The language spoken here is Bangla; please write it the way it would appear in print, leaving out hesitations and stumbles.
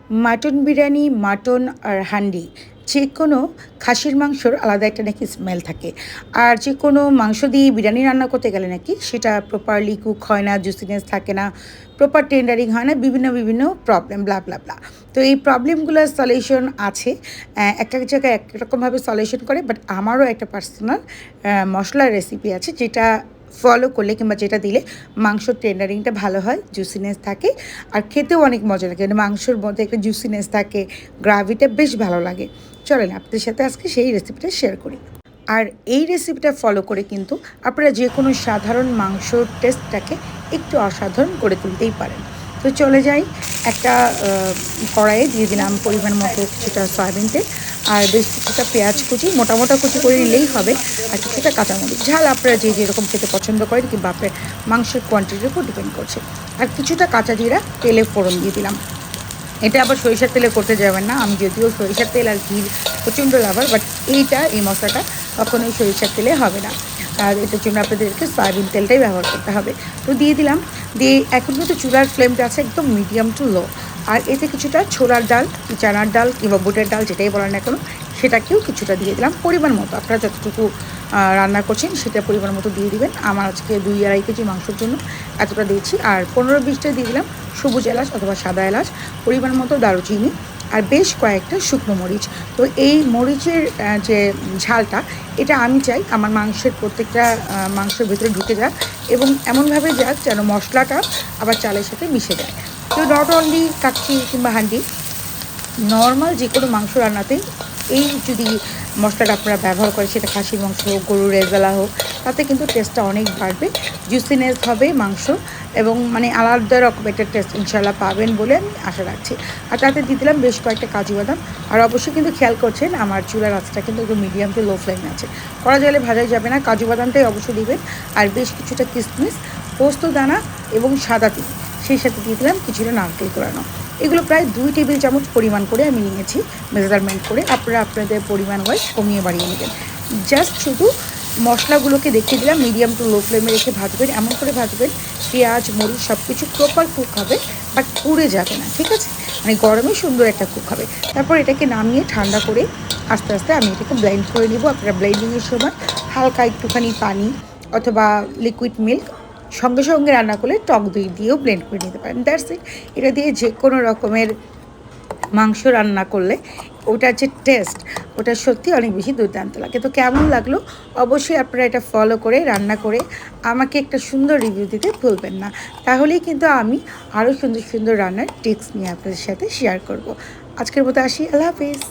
মাটন বিরিয়ানি, মাটন আর হান্ডি যে কোনো খাসির মাংসর আলাদা একটা নাকি স্মেল থাকে। আর যে কোনো মাংস দিয়ে বিরিয়ানি রান্না করতে গেলে নাকি সেটা প্রপারলি কুক হয় না, জুসিনেস থাকে না, প্রপার টেন্ডারিং হয় না, বিভিন্ন প্রবলেম ব্লা ব্লা ব্লা। তো এই প্রবলেমগুলোর সলিউশন আছে। একটা জায়গায় এক রকমভাবে সলিউশন করে, বাট আমারও একটা পার্সোনাল মশলার রেসিপি আছে যেটা ফলো করলে কিংবা যেটা দিলে মাংসর টেন্ডারিংটা ভালো হয়, জুসিনেস থাকে আর খেতেও অনেক মজা লাগে। মানে মাংসর মধ্যে একটা জুসিনেস থাকে, গ্রাভিটা বেশ ভালো লাগে। চলেন আপনাদের সাথে আজকে সেই রেসিপিটা শেয়ার করি। আর এই রেসিপিটা ফলো করে কিন্তু আপনারা যে কোনো সাধারণ মাংসর টেস্টটাকে একটু অসাধারণ করে তুলতেই পারেন। তো চলে যাই, একটা কড়াইয়ে দিয়ে দিলাম পরিমাণ মতো কিছুটা সয়াবিন তেল আর বেশ কিছুটা পেঁয়াজ কুচি, মোটা মোটা কুচি করে নিলেই হবে, আর কিছুটা কাঁচামরিচ ঝাল আপনারা যে যেরকম খেতে পছন্দ করেন কিংবা আপনার মাংসের কোয়ান্টিটির উপর ডিপেন্ড করছে। আর কিছুটা কাঁচা জিরা তেলে ফোড়ন দিয়ে দিলাম। এটা আবার সরিষার তেলে করতে যাবেন না, আমি যদিও সরিষার তেল আর ঘির প্রচণ্ড লাভার, বাট এই মশলাটা কখনোই সরিষার তেলে হবে না। আর এটার জন্য আপনাদেরকে সয়াবিন তেলটাই ব্যবহার করতে হবে। তো দিয়ে দিলাম, দিয়ে এখন কিন্তু চুলার ফ্লেমটা আছে একদম মিডিয়াম টু লো। আর এতে কিছুটা ছোলার ডাল, চানার ডাল কিংবা বুটের ডাল যেটাই বলেন না কেন সেটাকেও কিছুটা দিয়ে দিলাম পরিমাণ মতো। আপনারা যতটুকু রান্না করছেন সেটা পরিমাণ মতো দিয়ে দিবেন। আমার আজকে 2-2.5 কেজি মাংসের জন্য এতটা দিয়েছি। আর 15-20টা দিয়ে দিলাম সবুজ এলাচ অথবা সাদা এলাচ, পরিমাণ মতো দারুচিনি আর বেশ কয়েকটা শুকনো মরিচ। তো এই মরিচের যে ঝালটা, এটা আমি চাই আমার মাংসের প্রত্যেকটা মাংসের ভেতরে ঢুকে যাক এবং এমনভাবে যাক যেন মশলাটা আবার চালের সাথে মিশে যায়। তো নট অনলি কাচ্চি কিংবা হান্ডি, নর্মাল যে কোনো মাংস রান্নাতেই এই যদি মশলাটা আপনারা ব্যবহার করেন, সেটা খাসির মাংস হোক, গরুর রেজালা হোক, তাতে কিন্তু টেস্টটা অনেক বাড়বে, জুসিনেস হবে মাংস এবং মানে আলাদা রকম একটা টেস্ট ইনশাল্লাহ পাবেন বলে আমি আশা রাখছি। আর তাতে দিয়ে দিলাম বেশ কয়েকটা কাজু বাদাম। আর অবশ্যই কিন্তু খেয়াল করছেন আমার চুলার আঁচটা কিন্তু একটু মিডিয়াম টু লো ফ্লেমে আছে, কড়া জলে ভাজাই যাবে না, কাজু বাদামটাই অবশ্যই দিবেন। আর বেশ কিছুটা কিশমিশ, পোস্ত দানা এবং সাদা তিল, সেই সাথে দিয়ে দিলাম কিছুটা নারকেল কোরানো। এগুলো প্রায় 2 টেবিল চামচ পরিমাণ করে আমি নিয়েছি মেজারমেন্ট করে, আপনারা আপনাদের পরিমাণ ওয়াইজ কমিয়ে বাড়িয়ে নেবেন। জাস্ট শুধু মশলাগুলোকে দেখিয়ে দিলাম মিডিয়াম টু লো ফ্লেমে রেখে ভাজবেন, এমন করে ভাজবেন পেঁয়াজ মরিচ সব কিছু প্রপার কুক হবে, বাট পুড়ে যাবে না, ঠিক আছে? মানে গরমে সুন্দর একটা কুক হবে। তারপর এটাকে নামিয়ে ঠান্ডা করে আস্তে আস্তে আমি এটাকে ব্লেন্ড করে নেব। আপনারা ব্লেন্ডিংয়ের সময় হালকা একটুখানি পানি অথবা লিকুইড মিল্ক সঙ্গে সঙ্গে রান্না করলে টক দই দিয়েও ব্লেন্ড করে নিতে পারেন। That's it. এটা দিয়ে যে কোনো রকমের মাংস রান্না করলে ওটার যে টেস্ট, ওটা সত্যি অনেক বেশি দুর্দান্ত লাগে। তো কেমন লাগলো অবশ্যই আপনারা এটা ফলো করে রান্না করে আমাকে একটা সুন্দর রিভিউ দিতে ভুলবেন না। তাহলেই কিন্তু আমি আরও সুন্দর সুন্দর রান্নার টিপস নিয়ে আপনাদের সাথে শেয়ার করব। আজকের মতো আসি, আল্লাহ হাফিজ।